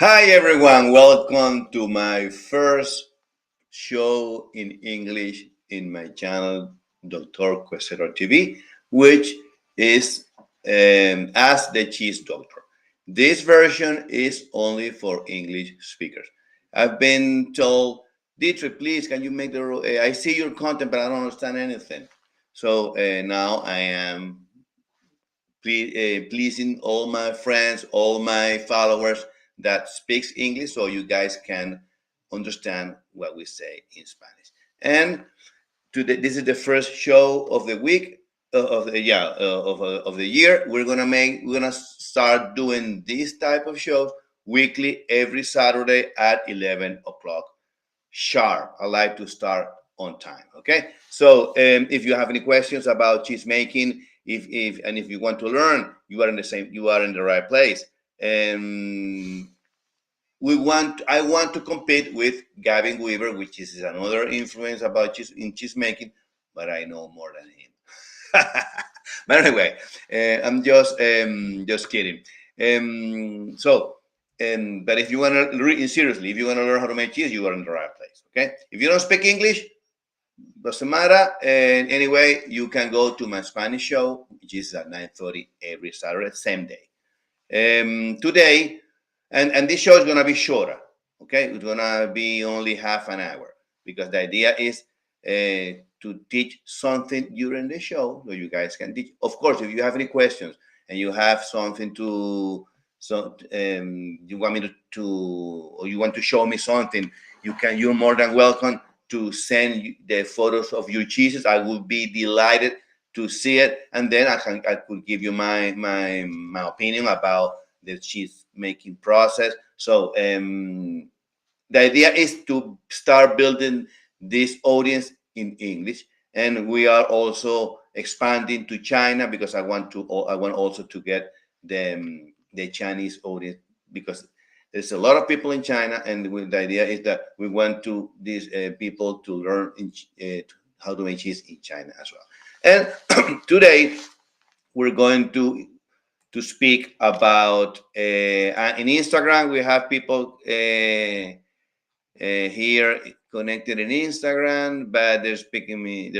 Hi everyone, welcome to my first show in English in my channel, Dr. Quesero TV, which is Ask the Cheese Doctor. This version is only for English speakers. I've been told, Dietrich, please, can you make I see your content, but I don't understand anything. So now I am pleasing all my friends, all my followers that speaks English, so you guys can understand what we say in Spanish. And today, this is the first show of the week of the year. We're gonna start doing this type of shows weekly every Saturday at 11 o'clock sharp. I like to start on time. Okay. So if you have any questions about cheese making, if you want to learn, you are in the right place. And I want to compete with Gavin Weaver, which is another influence about cheese making, but I know more than him. But anyway, I'm just kidding. But if you want to seriously, if you want to learn how to make cheese, you are in the right place. Okay. If you don't speak English, doesn't matter. And anyway, you can go to my Spanish show, which is at 9:30 every Saturday, same day. Today, and this show is gonna be shorter. Okay, it's gonna be only half an hour because the idea is to teach something during the show so you guys can teach. Of course, if you have any questions and you have something you want me or you want to show me something, you're more than welcome to send the photos of your cheeses. I will be delighted to see it, and then I could give you my opinion about the cheese making process. So the idea is to start building this audience in English, and we are also expanding to China because I want also to get the Chinese audience because there's a lot of people in China, and the idea is that we want to these people to learn how to make cheese in China as well. And today we're going to speak about in Instagram. We have people here connected in Instagram, but they're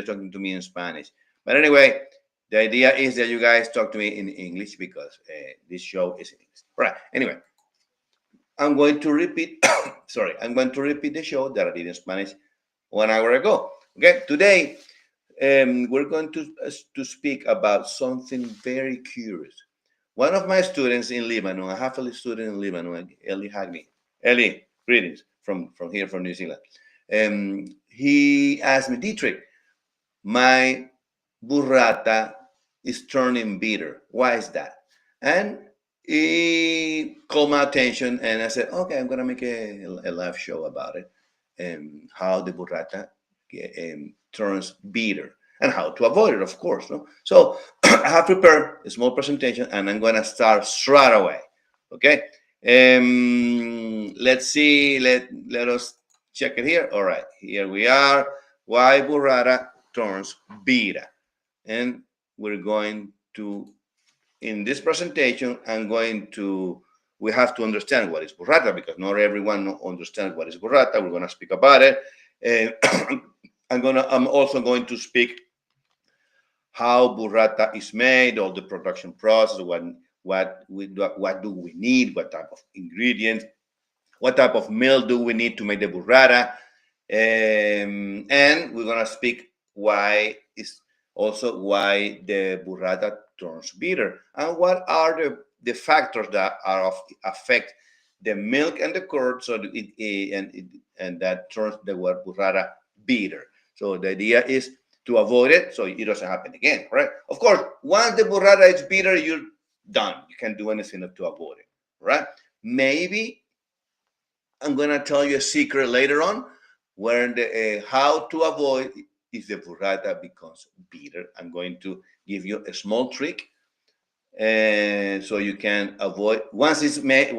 talking to me in Spanish. But anyway, the idea is that you guys talk to me in English because this show is in English. Right. Anyway, I'm going to repeat. Sorry, I'm going to repeat the show that I did in Spanish 1 hour ago. Okay. Today, we're going to speak about something very curious. One of my students in Lebanon, I have a student in Lebanon, Eli Hagney. Eli, greetings from here from New Zealand. He asked me, Dietrich, my burrata is turning bitter. Why is that? And he called my attention, and I said, okay, I'm gonna make a live show about it, and how the burrata turns bitter and how to avoid it, of course. No? So I have prepared a small presentation, and I'm gonna start straight away. Okay. Let's see. Let us check it here. All right, here we are. Why burrata turns bitter, and we're going to in this presentation. We have to understand what is burrata because not everyone understands what is burrata. We're going to speak about it. I'm also going to speak how burrata is made, all the production process, what do we need, what type of ingredients, what type of milk do we need to make the burrata, and we're gonna speak why the burrata turns bitter and what are the factors that affect the milk and the curd, so and that turns the burrata bitter. So the idea is to avoid it so it doesn't happen again, right? Of course, once the burrata is bitter, you're done. You can't do anything to avoid it, right? Maybe I'm gonna tell you a secret later on, where how to avoid if the burrata becomes bitter. I'm going to give you a small trick, and so you can avoid once it's made. I'm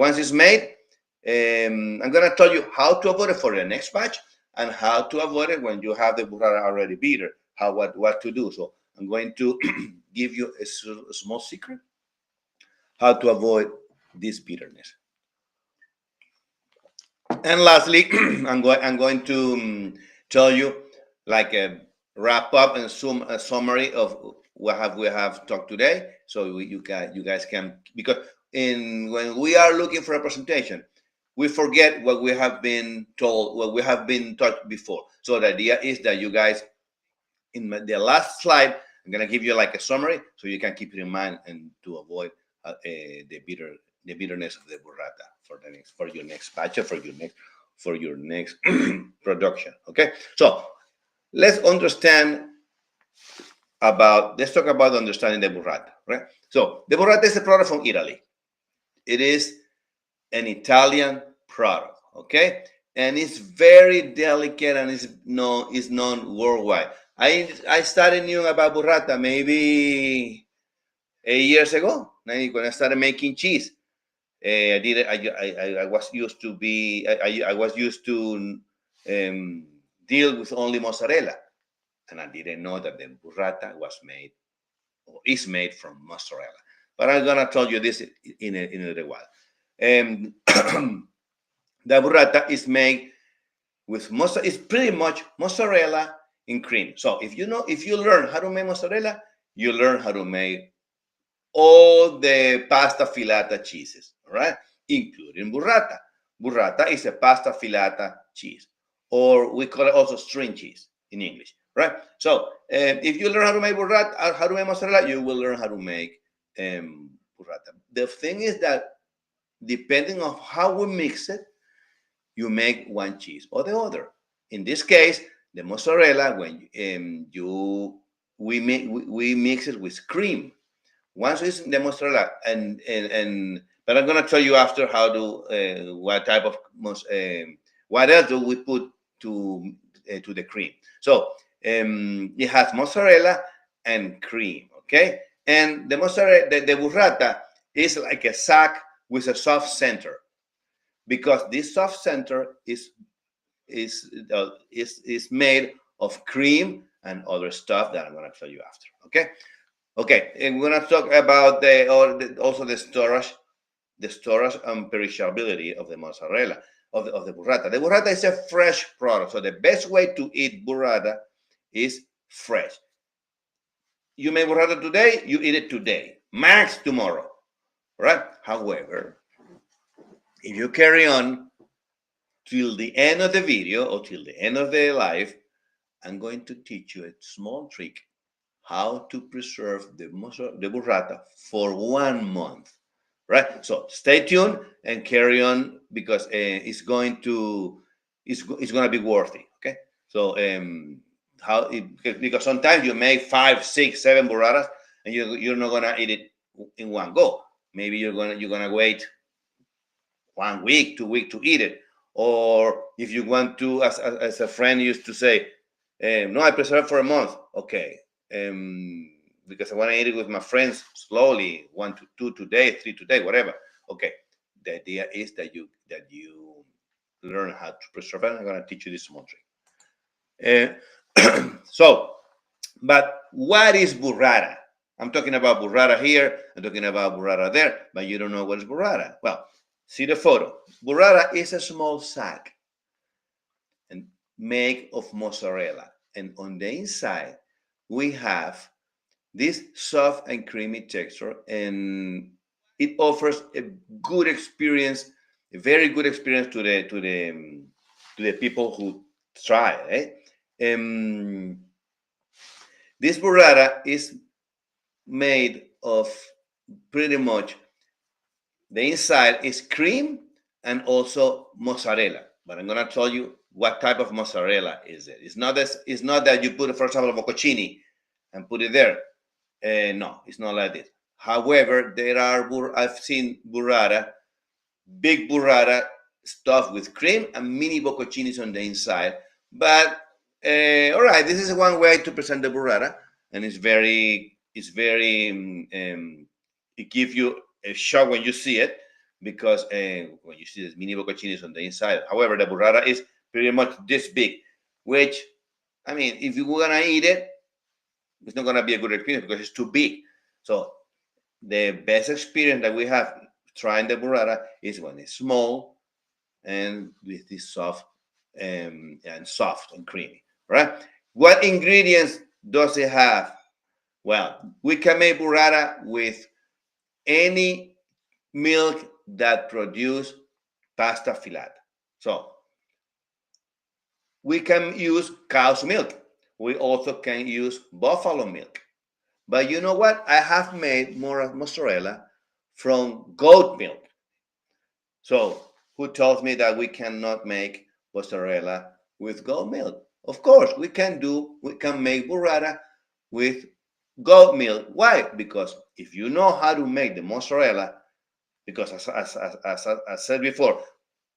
gonna tell you how to avoid it for the next batch and how to avoid it when you have the burrata already bitter. What to do. So I'm going to give you a small secret how to avoid this bitterness. And lastly, I'm going to tell you like a wrap up and a summary of what we have talked today, so you guys can, because in when we are looking for a presentation, we forget what we have been told, what we have been taught before. So the idea is that you guys, the last slide, I'm gonna give you like a summary so you can keep it in mind and to avoid the bitterness of the burrata for the next, for your next batch or for your next production. Okay, so let's talk about understanding the burrata, right? So the burrata is a product from Italy. It is an Italian product, okay? And it's very delicate and is known worldwide. I started knowing about burrata maybe 8 years ago, when I started making cheese. I did it. I was used to be. I was used to deal with only mozzarella, and I didn't know that the burrata was made or is made from mozzarella. But I'm gonna tell you this in a little while. Um, the burrata is made with mozzarella. It's pretty much mozzarella in cream. So if you learn how to make mozzarella, you learn how to make all the pasta filata cheeses, all right, including burrata. Burrata is a pasta filata cheese, or we call it also string cheese in English, right? So if you learn how to make burrata, how to make mozzarella, you will learn how to make burrata. The thing is that depending on how we mix it, you make one cheese or the other. In this case, the mozzarella, when we mix it with cream. Once it's the mozzarella, and but I'm gonna tell you after how to what type of what else do we put to the cream. So it has mozzarella and cream, okay? And the mozzarella, the burrata is like a sack with a soft center, because this soft center is made of cream and other stuff that I'm gonna tell you after, okay? Okay, and we're going to talk about also the storage and perishability of the mozzarella of the burrata. The burrata is a fresh product, so the best way to eat burrata is fresh. You make burrata today, you eat it today, max tomorrow, right? However, if you carry on till the end of the video or till the end of the live, I'm going to teach you a small trick how to preserve the burrata for 1 month, right? So stay tuned and carry on, because it's going to be worthy. Okay, so because sometimes you make 5, 6, 7 burratas and you're not going to eat it in one go. Maybe you're gonna wait 1 week, 2 weeks to eat it, or if you want to, as a friend used to say, no, I preserve for a month. Okay, because I want to eat it with my friends slowly, 1 to 2 today, 3 today, whatever. Okay, the idea is that you learn how to preserve it. I'm going to teach you this small trick. So, but what is burrata? I'm talking about burrata here. I'm talking about burrata there, but you don't know what is burrata. Well, see the photo. Burrata is a small sack and made of mozzarella, and on the inside we have this soft and creamy texture, and it offers a good experience, a very good experience to the people who try it. This burrata is made of pretty much, the inside is cream and also mozzarella. But I'm gonna tell you what type of mozzarella is it. It's not that you put, for example, bocconcini and put it there. No, it's not like this. However, I've seen burrata, big burrata stuffed with cream and mini bocconcinis on the inside. But all right, this is one way to present the burrata, and it gives you a shock when you see it, because when you see this mini bocconcinis on the inside. However, the burrata is pretty much this big, which, I mean, if you're gonna eat it, it's not gonna be a good experience because it's too big. So the best experience that we have trying the burrata is when it's small, and with this soft and creamy. Right? What ingredients does it have? Well, we can make burrata with any milk that produce pasta filata. So we can use cow's milk. We also can use buffalo milk. But you know what? I have made more mozzarella from goat milk. So who tells me that we cannot make mozzarella with goat milk? Of course, we can make burrata with goat milk. Why? Because if you know how to make the mozzarella, because as I said before,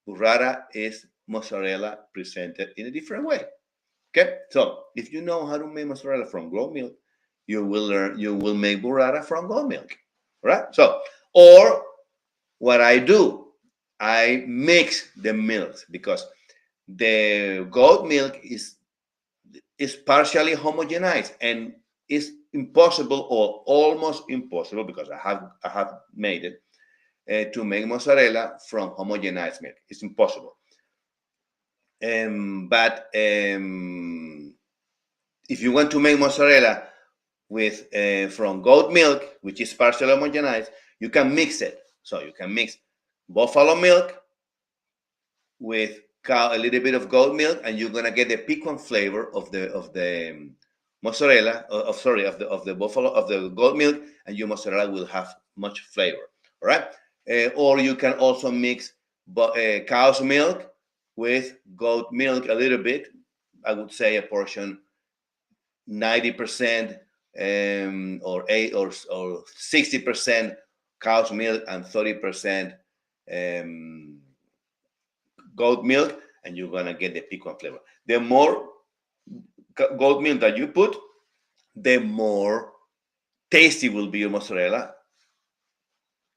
burrata is mozzarella presented in a different way. Okay, so if you know how to make mozzarella from goat milk, you will make burrata from goat milk, right? So, or what I do, I mix the milks because the goat milk is partially homogenized and it's impossible or almost impossible because I have made it to make mozzarella from homogenized milk. It's impossible. But if you want to make mozzarella with from goat milk, which is partially homogenized, you can mix it. So you can mix buffalo milk with a little bit of goat milk, and you're gonna get the piquant flavor of the mozzarella. Of the buffalo of the goat milk, and your mozzarella will have much flavor. All right. Or you can also mix cow's milk with goat milk a little bit. I would say a portion 90% or 60% cow's milk and 30% goat milk, and you're gonna get the piquant flavor. The more goat milk that you put, the more tasty will be your mozzarella.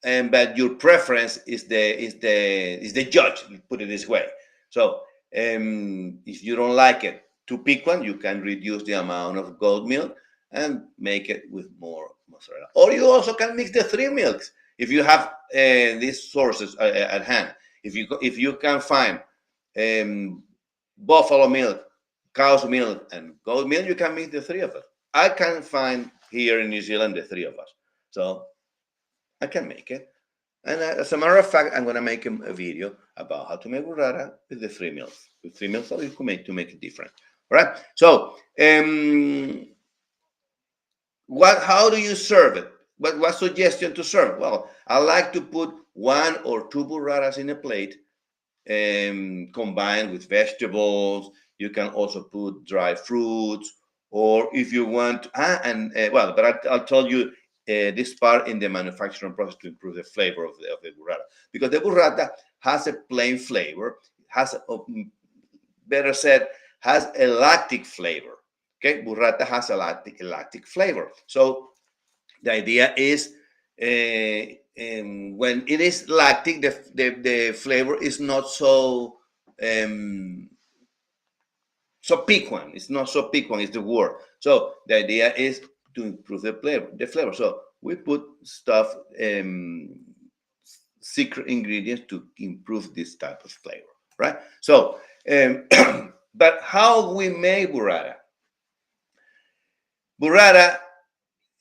And but your preference is the judge. Put it this way. So if you don't like it too piquant, you can reduce the amount of goat milk and make it with more mozzarella. Or you also can mix the three milks if you have these sources at hand. If you can find buffalo milk, cow's milk, and goat milk, you can mix the three of us. I can find here in New Zealand the three of us, so I can make it. And as a matter of fact, I'm going to make a video about how to make burrata with the three meals. With three meals, so you can make it different. All right. So, how do you serve it? What suggestion to serve? Well, I like to put one or two burratas in a plate, combined with vegetables. You can also put dry fruits, or if you want, but I'll tell you this part in the manufacturing process to improve the flavor of the burrata, because the burrata has a plain flavor, better said, has a lactic flavor. Okay, burrata has a lactic flavor. So the idea is when it is lactic, the flavor is not so piquant. It's not so piquant is the word. So the idea is to improve the flavor. So we put stuff, secret ingredients to improve this type of flavor, right? So, but how we make burrata? Burrata,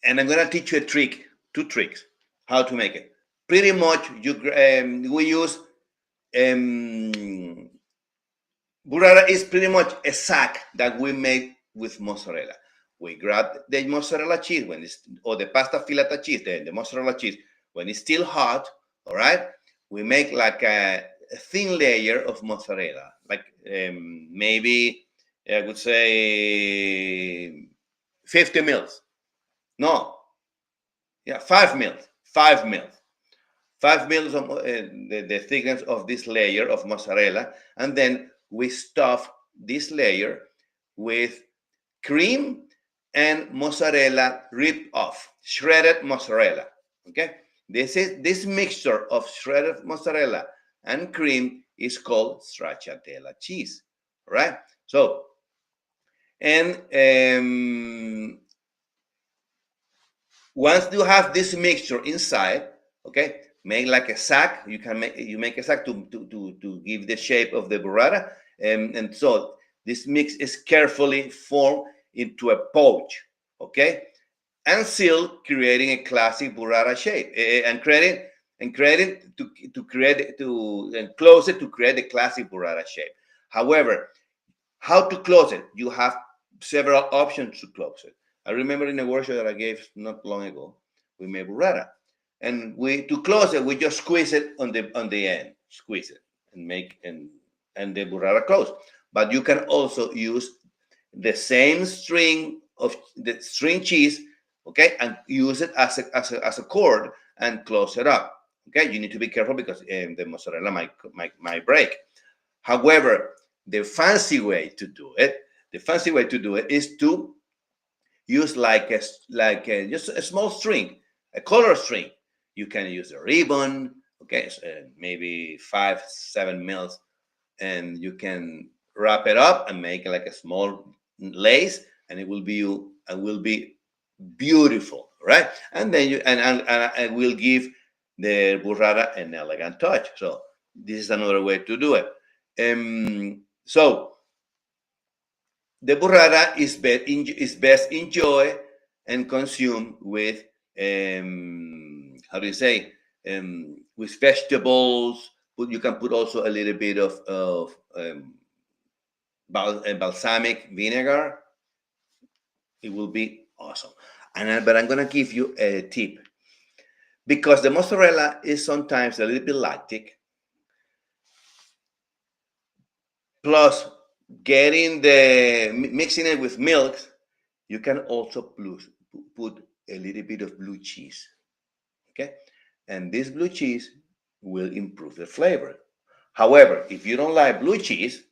and I'm gonna teach you two tricks, how to make it. Pretty much, we use burrata is pretty much a sack that we make with mozzarella. We grab the mozzarella cheese or the pasta filata cheese, the mozzarella cheese, when it's still hot, all right? We make like a thin layer of mozzarella, like maybe I would say 50 mils. No, yeah, 5 mils. 5 mils. 5 mils of the thickness of this layer of mozzarella, and then we stuff this layer with cream and mozzarella ripped off, shredded mozzarella. Okay, this mixture of shredded mozzarella and cream is called stracciatella cheese. Right? So, and once you have this mixture inside, okay, make like a sack. You make a sack to give the shape of the burrata, and so this mix is carefully formed into a pouch, okay, and still creating a classic burrata shape, and creating to create to and close it to create a classic burrata shape. However, how to close it? You have several options to close it. I remember in a workshop that I gave not long ago, we made burrata, and we to close it, we just squeeze it on the end, squeeze it, and make and the burrata close. But you can also use the same string of the string cheese, okay, and use it as a cord and close it up. Okay, you need to be careful because the mozzarella might break. However, the fancy way to do it, is to use just a small string, a color string. You can use a ribbon, okay, so, maybe 5-7 mils, and you can wrap it up and make like a small lace, and it will be beautiful, right? And then and will give the burrata an elegant touch. So this is another way to do it. So the burrata is best enjoyed and consumed with how do you say with vegetables. But you can put also a little bit of balsamic vinegar. It will be awesome. But I'm gonna give you a tip, because the mozzarella is sometimes a little bit lactic. Plus, mixing it with milk, you can also put a little bit of blue cheese. Okay, and this blue cheese will improve the flavor. However, if you don't like blue cheese,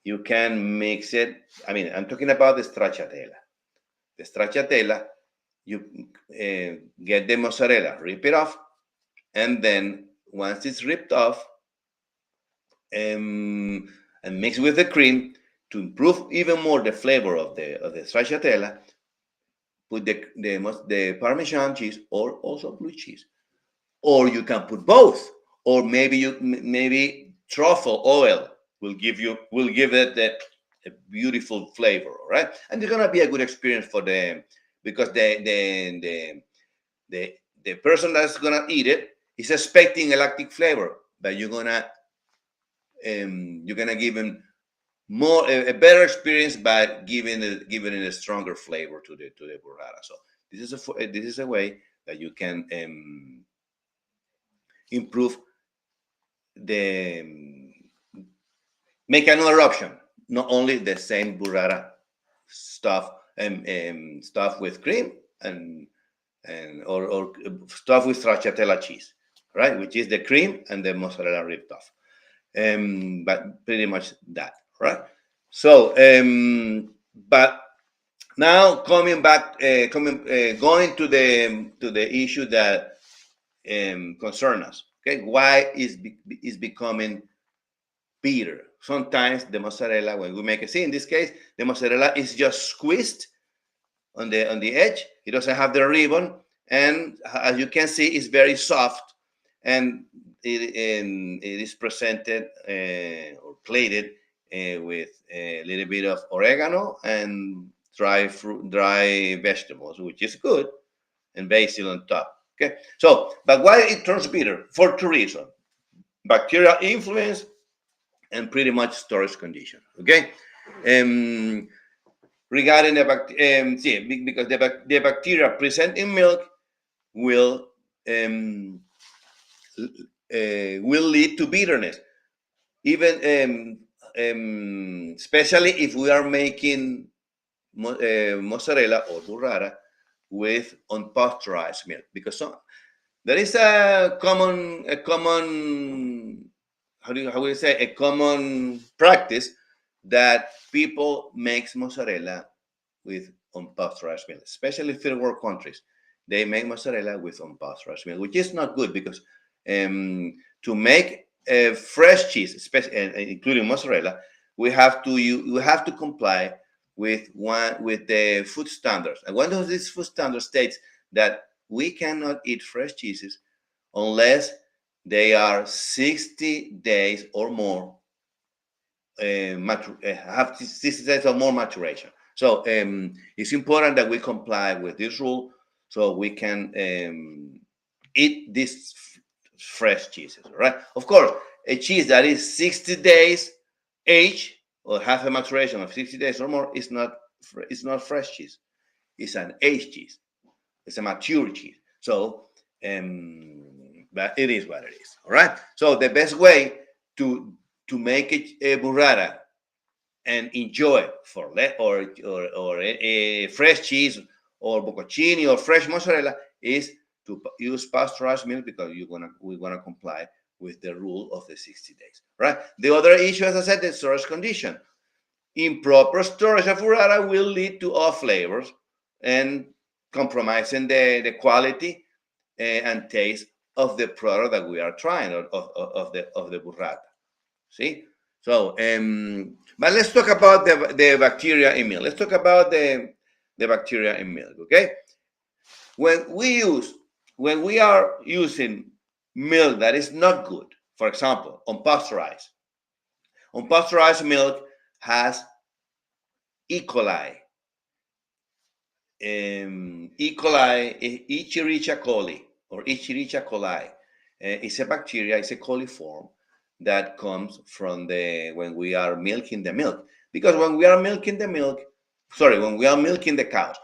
you can mix it. I mean, I'm talking about the stracciatella. The stracciatella, you get the mozzarella, rip it off, and then once it's ripped off, and mix with the cream to improve even more the flavor of the stracciatella. Put the Parmesan cheese or also blue cheese, or you can put both, or maybe truffle oil will give it a beautiful flavor, all right? And it's gonna be a good experience for them, because the person that's gonna eat it is expecting a lactic flavor, but you're gonna give him a better experience by giving it a stronger flavor to the burrata. So this is a way that you can improve the make another option, not only the same burrata stuff stuff with cream or stuff with stracciatella cheese, right? Which is the cream and the mozzarella ripped off. But pretty much that, right? So, but now coming back, going to the issue that concern us. Okay, why is becoming bitter? Sometimes the mozzarella, when we make it, see in this case, the mozzarella is just squeezed on the edge. It doesn't have the ribbon, and as you can see, it's very soft, and it is presented or plated with a little bit of oregano and dry vegetables, which is good, and basil on top. Okay, so but why it turns bitter? For two reasons: bacterial influence and pretty much storage condition. Okay, regarding because the bacteria present in milk will lead to bitterness, even especially if we are making mozzarella or burrata with unpasteurized milk, because there is a common how do you say, a common practice that people makes mozzarella with unpasteurized milk, especially third world countries. They make mozzarella with unpasteurized milk, which is not good, because to make a fresh cheese, especially including mozzarella, we have to comply with the food standards. And one of these food standards states that we cannot eat fresh cheeses unless they are 60 days or more, have 60 days or more maturation. So it's important that we comply with this rule so we can eat these fresh cheeses, right? Of course, a cheese that is 60 days age or have a maturation of 60 days or more is not, it's not fresh cheese. It's an aged cheese. It's a mature cheese. So, but it is what it is. All right. So the best way to make it a burrata and enjoy for or a fresh cheese or bocconcini or fresh mozzarella is to use pasteurized milk, because we're gonna comply with the rule of the 60 days. Right. The other issue, as I said, the storage condition. Improper storage of burrata will lead to off flavors and compromising the quality and taste of the product that we are trying, of the burrata. See? So, but let's talk about the bacteria in milk. Let's talk about the bacteria in milk, okay? When we are using milk that is not good, for example, unpasteurized milk has E. coli, Escherichia coli or Escherichia coli. It's a bacteria, it's a coliform that comes from when we are milking the milk. Because when we are milking the milk, when we are milking the cows,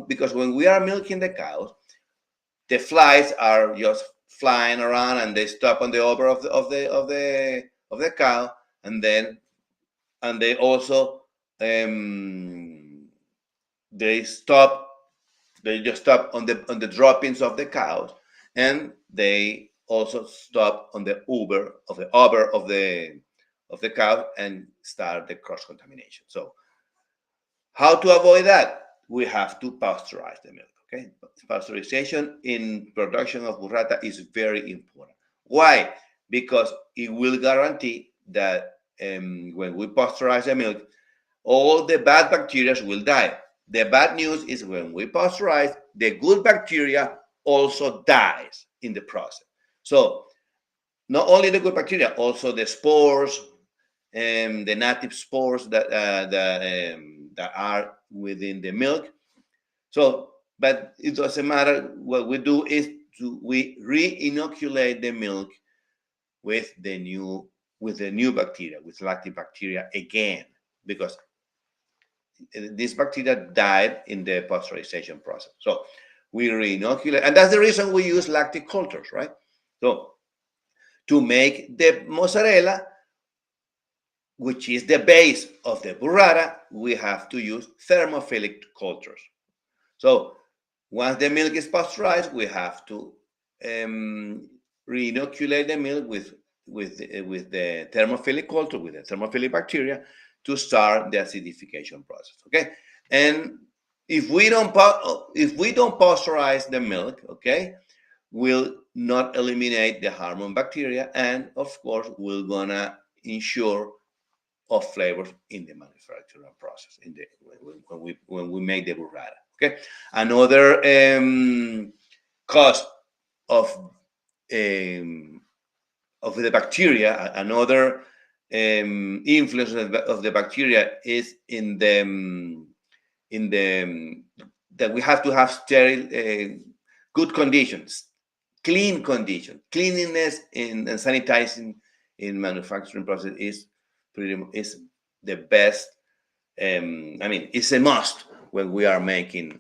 because when we are milking the cows, the flies are just flying around and they stop on the over of the cow, and they also they just stop on the droppings of the cows, and they also stop on the uber of the cow and start the cross contamination. So how to avoid that? We have to pasteurize the milk. Okay, pasteurization in production of burrata is very important. Why? Because it will guarantee that when we pasteurize the milk, all the bad bacteria will die. The bad news is when we pasteurize, the good bacteria also dies in the process. So not only the good bacteria, also the spores, the native spores that are within the milk. So, but it doesn't matter. What we do is we re-inoculate the milk with the new bacteria, with lactobacteria again, because this bacteria died in the pasteurization process. So we re-inoculate, and that's the reason we use lactic cultures, right? So to make the mozzarella, which is the base of the burrata, we have to use thermophilic cultures. So once the milk is pasteurized, we have to re-inoculate the milk with the thermophilic culture, with the thermophilic bacteria, to start the acidification process. Okay, and if we don't pasteurize the milk, okay, we'll not eliminate the harmful bacteria, and of course, we're gonna ensure of flavors in the manufacturing process when we make the burrata. Okay, another cause of the bacteria, another influence of the bacteria is in the that we have to have sterile, good conditions, clean conditions. Cleanliness and sanitizing in manufacturing process is the best. It's a must when we are making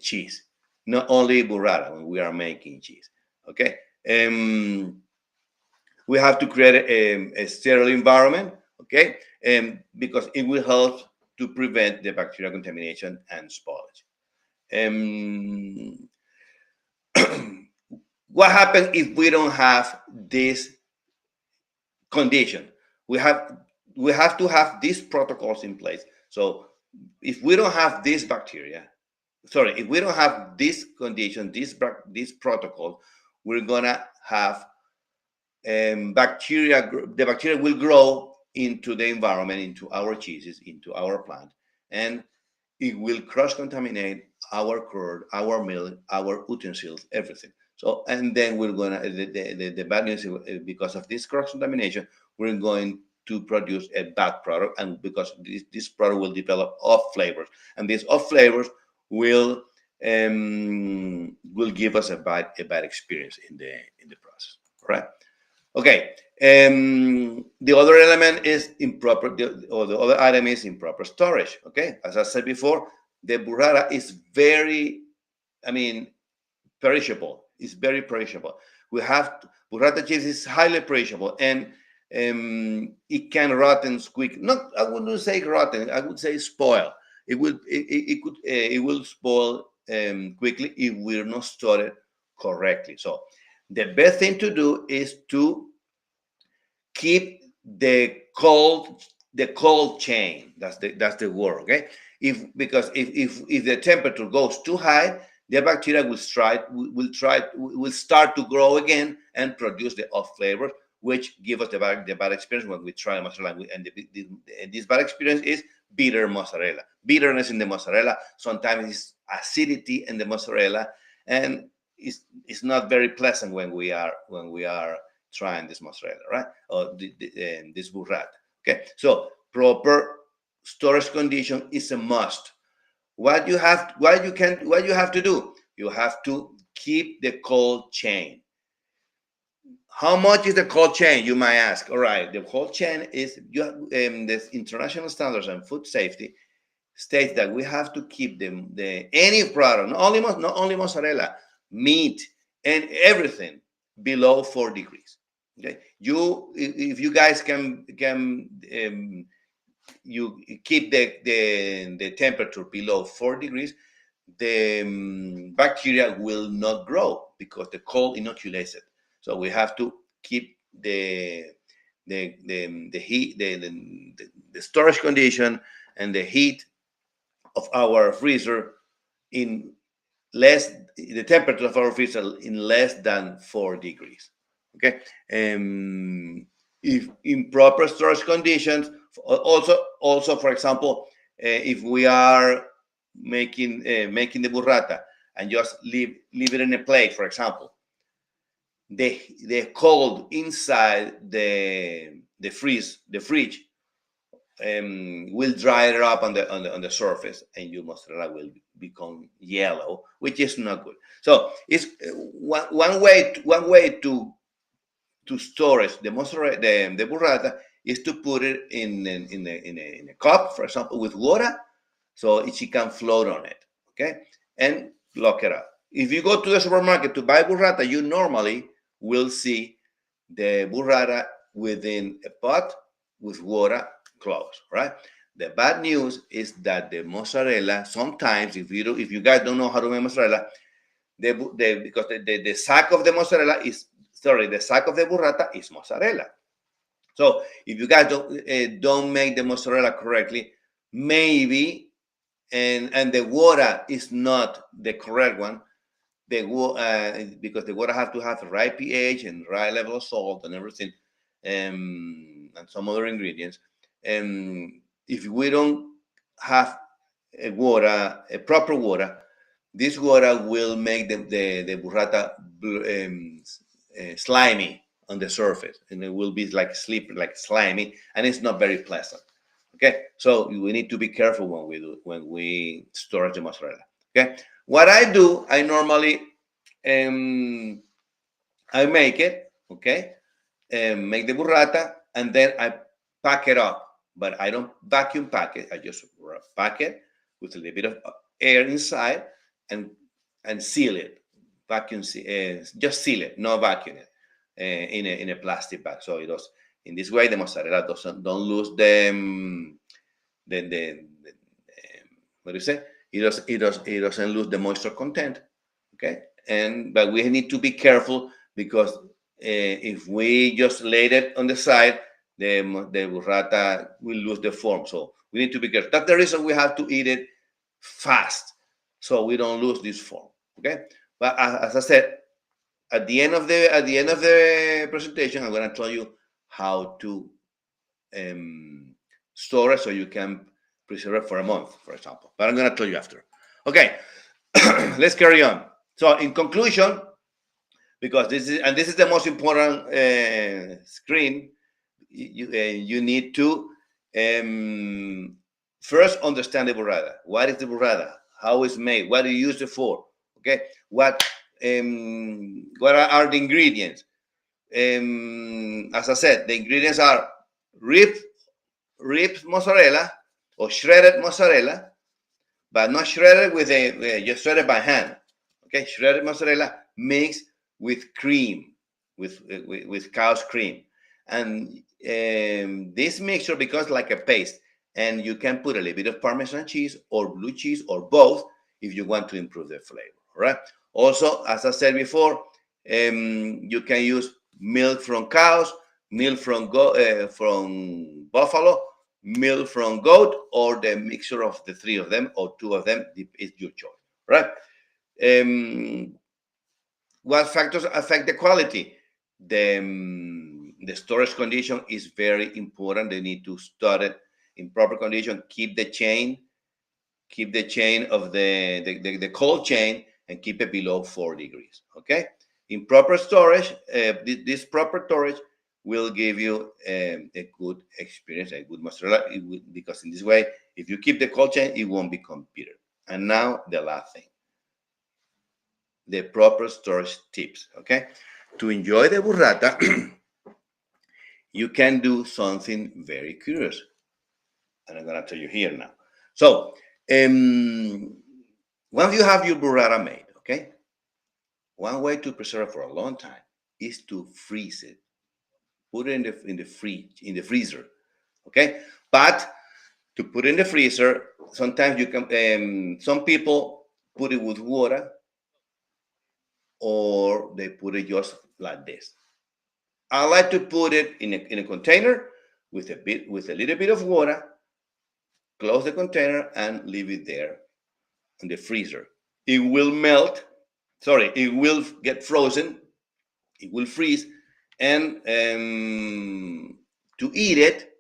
cheese. Not only burrata, when we are making cheese. Okay. We have to create a sterile environment, okay, because it will help to prevent the bacterial contamination and spoilage. What happens if we don't have this condition? We have to have these protocols in place. So if we don't have this bacteria, if we don't have this condition, this protocol, we're gonna have bacteria. The bacteria will grow into the environment, into our cheeses, into our plant, and it will cross contaminate our curd, our milk, our utensils, everything. So, and then we're gonna the bad news is because of this cross contamination, we're going to produce a bad product, and because this product will develop off flavors, and these off flavors will give us a bad experience in the process, right? Okay. The other element is improper, or the other item is improper storage. Okay, as I said before, the burrata is very, I mean, perishable. It's very perishable. Burrata cheese is highly perishable, and it can rotten quick. Not, I wouldn't say rotten. I would say spoil. It will spoil quickly if we're not stored correctly. So the best thing to do is to keep the cold chain. That's the word. Okay. If the temperature goes too high, the bacteria will start to grow again and produce the off flavors, which give us the bad experience when we try mozzarella. And this bad experience is bitter mozzarella, bitterness in the mozzarella. Sometimes it's acidity in the mozzarella, and it's not very pleasant when we are trying this mozzarella, right? Or this burrata. Okay, so proper storage condition is a must. What you have to do, you have to keep the cold chain. How much is the cold chain, you might ask? All right, the cold chain is the international standards and food safety states that we have to keep any product, not only mozzarella, meat, and everything below 4 degrees. Okay, if you guys can you keep the temperature below 4 degrees, the bacteria will not grow because the cold inoculates it. So we have to keep the heat, the storage condition, and the heat of our freezer in the temperature of our freezer in less than 4 degrees. Okay. If in proper storage conditions, also for example, if we are making the burrata and just leave it in a plate, for example, the cold inside the fridge will dry it up on the surface, and your mozzarella will become yellow, which is not good. So it's one way to storage the mozzarella, the burrata, is to put it in a cup, for example, with water, so it can float on it. Okay, and lock it up. If you go to the supermarket to buy burrata, you normally will see the burrata within a pot with water closed, right? The bad news is that the mozzarella, sometimes, if you guys don't know how to make mozzarella, because the sack of the mozzarella the sack of the burrata is mozzarella. So if you guys don't make the mozzarella correctly, maybe and the water is not the correct one, because the water have to have the right pH and right level of salt and everything, and some other ingredients. If we don't have a proper water, this water will make the burrata slimy on the surface, and it will be like slimy, and it's not very pleasant. Okay, so we need to be careful when we store the mozzarella. Okay, what I do, I normally I make it. Okay, make the burrata, and then I pack it up. But I don't vacuum pack it. I just pack it with a little bit of air inside and seal it. Just seal it, not vacuum it in a plastic bag. So it does. In this way, the mozzarella don't lose what do you say? It doesn't lose the moisture content. Okay, but we need to be careful, because if we just lay it on the side, the burrata will lose the form. So we need to be careful. That's the reason we have to eat it fast, so we don't lose this form. Okay, but as I said, at the end of the presentation, I'm going to tell you how to store it so you can preserve it for a month, for example. But I'm going to tell you after. Okay, let's carry on. So in conclusion, because this is the most important screen. You need to first understand the burrata. What is the burrata? How it's made? What do you use it for? Okay, what are the ingredients? As I said, the ingredients are rib mozzarella or shredded mozzarella, but not shredded with just shredded by hand. Okay, shredded mozzarella mixed with cream, with cow's cream, and this mixture becomes like a paste. And you can put a little bit of Parmesan cheese or blue cheese or both if you want to improve the flavor. All right. Also, as I said before, you can use milk from cows, milk from buffalo, milk from goat, or the mixture of the three of them or two of them. It's your choice, right? What factors affect the quality? The storage condition is very important. They need to store it in proper condition. Keep the chain of the cold chain, and keep it below 4 degrees. Okay. In proper storage, this proper storage will give you a good experience, a good mozzarella, because in this way, if you keep the cold chain, it won't become bitter. And now the last thing, the proper storage tips. Okay. To enjoy the burrata, you can do something very curious, and I'm going to tell you here now. So, once you have your burrata made, okay, one way to preserve it for a long time is to freeze it. Put it in the freezer, okay. But to put in the freezer, sometimes you can. Some people put it with water, or they put it just like this. I like to put it in a container with a little bit of water. Close the container and leave it there in the freezer. It will melt. Sorry, it will get frozen. It will freeze, and to eat it,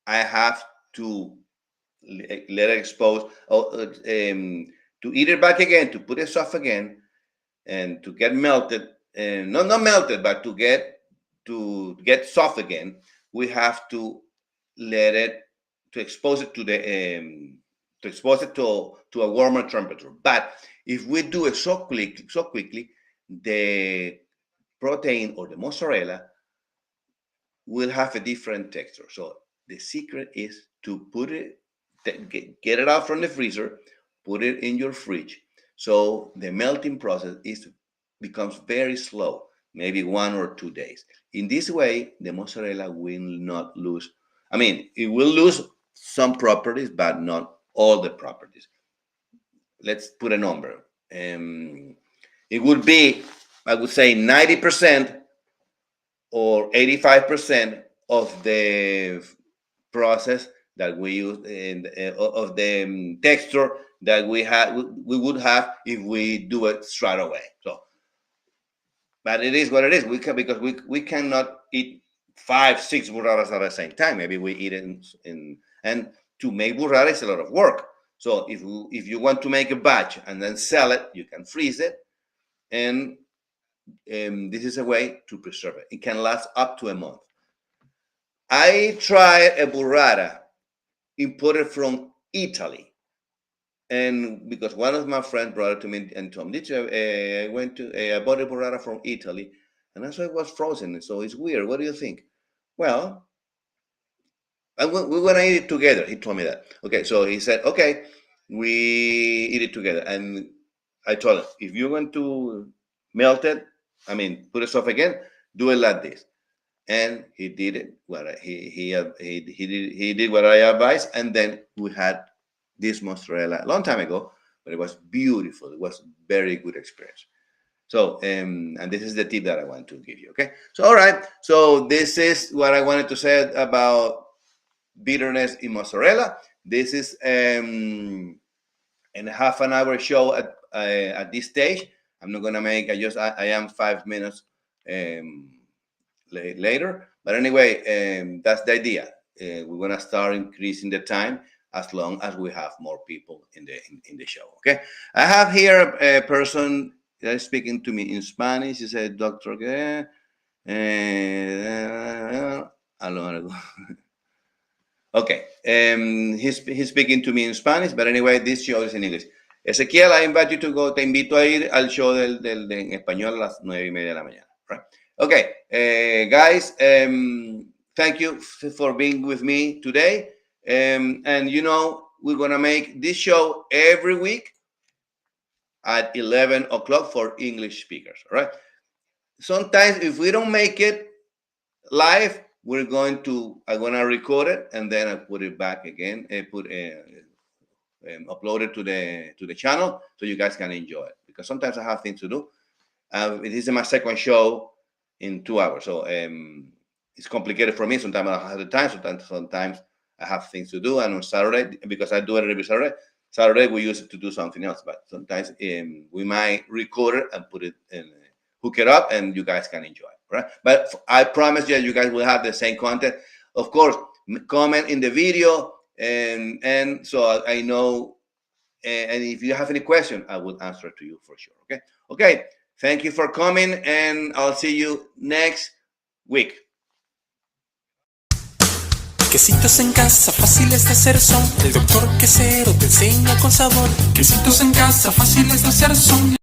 I have to let it expose. To eat it back again, to put it soft again, and to get melted, and not melted, but to get soft again, we have to let it to expose it to a warmer temperature. But if we do it so quickly, the protein or the mozzarella will have a different texture. So the secret is to put it, get it out from the freezer, put it in your fridge. So the melting process becomes very slow, maybe 1 or 2 days. In this way, the mozzarella will not lose. I mean, it will lose some properties, but not all the properties. Let's put a number. It would be, I would say, 90% or 85% of the process that we use of the texture that we would have if we do it straight away. So, but it is what it is. Because we cannot eat 5-6 burratas at the same time. Maybe we eat it and to make burrata is a lot of work. So if you want to make a batch and then sell it, you can freeze it, and this is a way to preserve it. It can last up to a month. I tried a burrata imported from Italy, and because one of my friends brought it to me and told me, I bought a burrata from Italy, and I saw it was frozen, so it's weird. What do you think? Well, we're gonna eat it together. He told me that. Okay, so he said, okay, we eat it together, and I told him, if you're going to melt it, I mean, put it soft again, do it like this. And he did it. He did what I advised, and then we had this mozzarella a long time ago, but it was beautiful. It was very good experience. So, and this is the tip that I want to give you. Okay. So, all right. So this is what I wanted to say about bitterness in mozzarella. This is in a half an hour show at this stage. I'm not gonna make. I am 5 minutes later. But anyway, that's the idea. We're gonna start increasing the time as long as we have more people in the show. Okay. I have here a person they're speaking to me in Spanish. He said, Doctor, okay, he's speaking to me in Spanish, but anyway, this show is in English. Ezequiel, I invite you to go. Te invito a ir al show en español a las 9:30 de la mañana. Right? Okay, guys, thank you for being with me today. And you know, we're gonna make this show every week at 11 o'clock for English speakers. All right. Sometimes if we don't make it live, I'm gonna record it and then I put it back again. Upload it to the channel so you guys can enjoy it. Because sometimes I have things to do. This is my second show in 2 hours, so it's complicated for me. Sometimes I have the time. Sometimes I have things to do. And on Saturday, because I do it every Saturday we use it to do something else. But sometimes we might record it and put it in, hook it up, and you guys can enjoy it, right? But I promise you guys will have the same content. Of course, comment in the video, and so I know. And if you have any question, I will answer to you for sure. Okay. Thank you for coming, and I'll see you next week. Quesitos en casa, fáciles de hacer son. El doctor Quesero te enseña con sabor. Quesitos en casa, fáciles de hacer son.